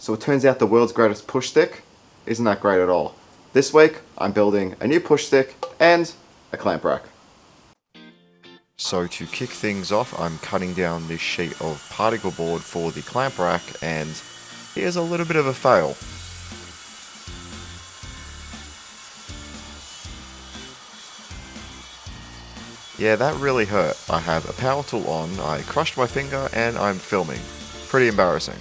So it turns out the world's greatest push stick isn't that great at all. This week, I'm building a new push stick and a clamp rack. So to kick things off, I'm cutting down this sheet of particle board for the clamp rack, and here's a little bit of a fail. Yeah, that really hurt. I have a power tool on, I crushed my finger, and I'm filming. Pretty embarrassing.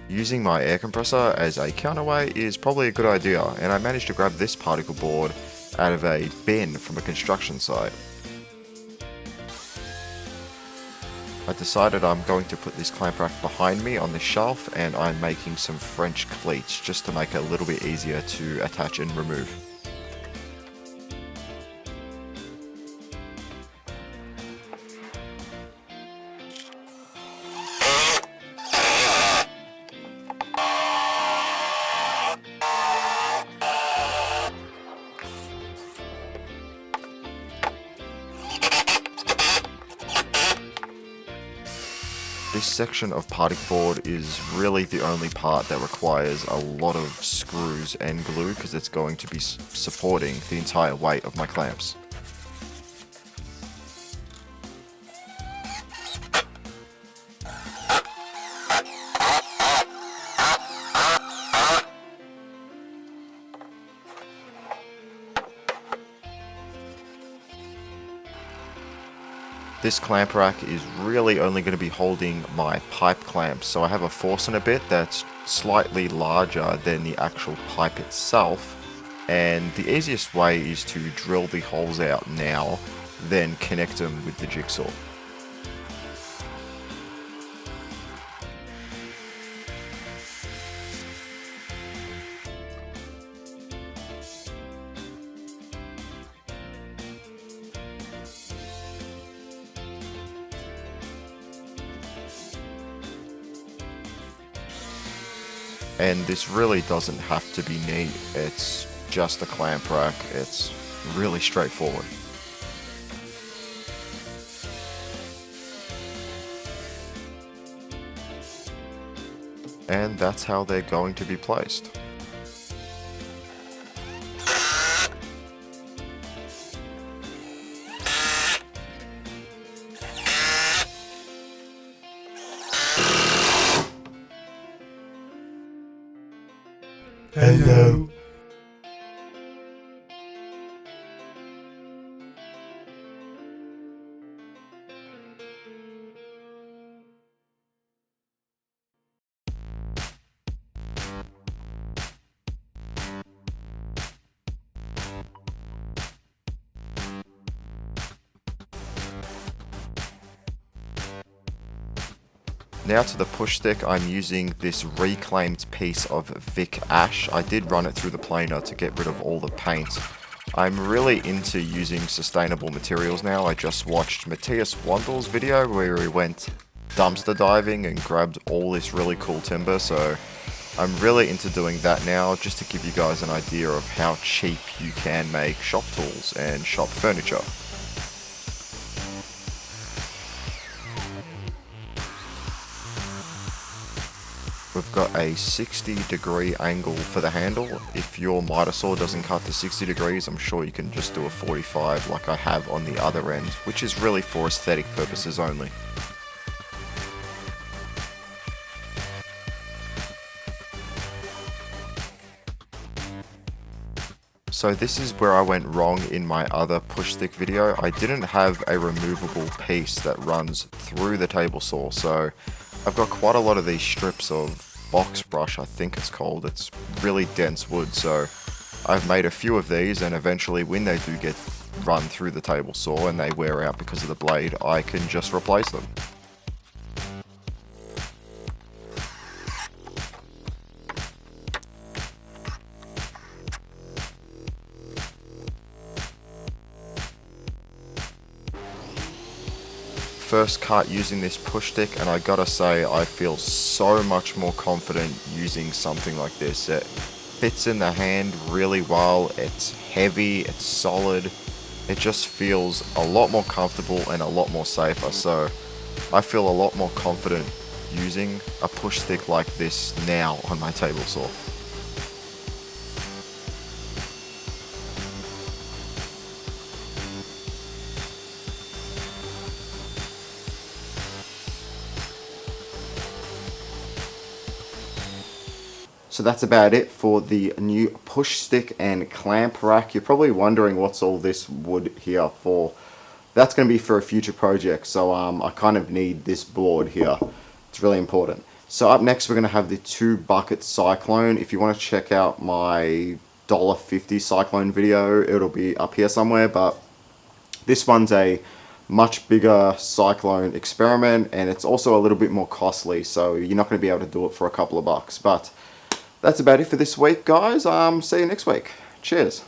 Using my air compressor as a counterweight is probably a good idea, and I managed to grab this particle board out of a bin from a construction site. I decided I'm going to put this clamp rack behind me on the shelf, and I'm making some French cleats just to make it a little bit easier to attach and remove. This section of particle board is really the only part that requires a lot of screws and glue because it's going to be supporting the entire weight of my clamps. This clamp rack is really only going to be holding my pipe clamps, so I have a Forstner bit that's slightly larger than the actual pipe itself, and the easiest way is to drill the holes out now, then connect them with the jigsaw. And this really doesn't have to be neat, it's just a clamp rack, it's really straightforward. And that's how they're going to be placed. Hello. Now to the push stick, I'm using this reclaimed piece of Vic Ash. I did run it through the planer to get rid of all the paint. I'm really into using sustainable materials now. I just watched Matthias Wandel's video where he went dumpster diving and grabbed all this really cool timber, so I'm really into doing that now just to give you guys an idea of how cheap you can make shop tools and shop furniture. We've got a 60-degree angle for the handle. If your miter saw doesn't cut to 60 degrees, I'm sure you can just do a 45 like I have on the other end, which is really for aesthetic purposes only. So this is where I went wrong in my other push stick video. I didn't have a removable piece that runs through the table saw, so I've got quite a lot of these strips of box brush, I think it's called. It's really dense wood, so I've made a few of these, and eventually when they do get run through the table saw and they wear out because of the blade, I can just replace them. First cut using this push stick, and I gotta say I feel so much more confident using something like this. It fits in the hand really well, it's heavy, it's solid. It just feels a lot more comfortable and a lot more safer. So I feel a lot more confident using a push stick like this now on my table saw. So that's about it for the new push stick and clamp rack. You're probably wondering what's all this wood here for. That's going to be for a future project, so I kind of need this board here. It's really important. So up next we're going to have the 2-bucket Cyclone. If you want to check out my $1.50 Cyclone video, it'll be up here somewhere, but this one's a much bigger Cyclone experiment, and it's also a little bit more costly, so you're not going to be able to do it for a couple of bucks. But that's about it for this week, guys. See you next week. Cheers.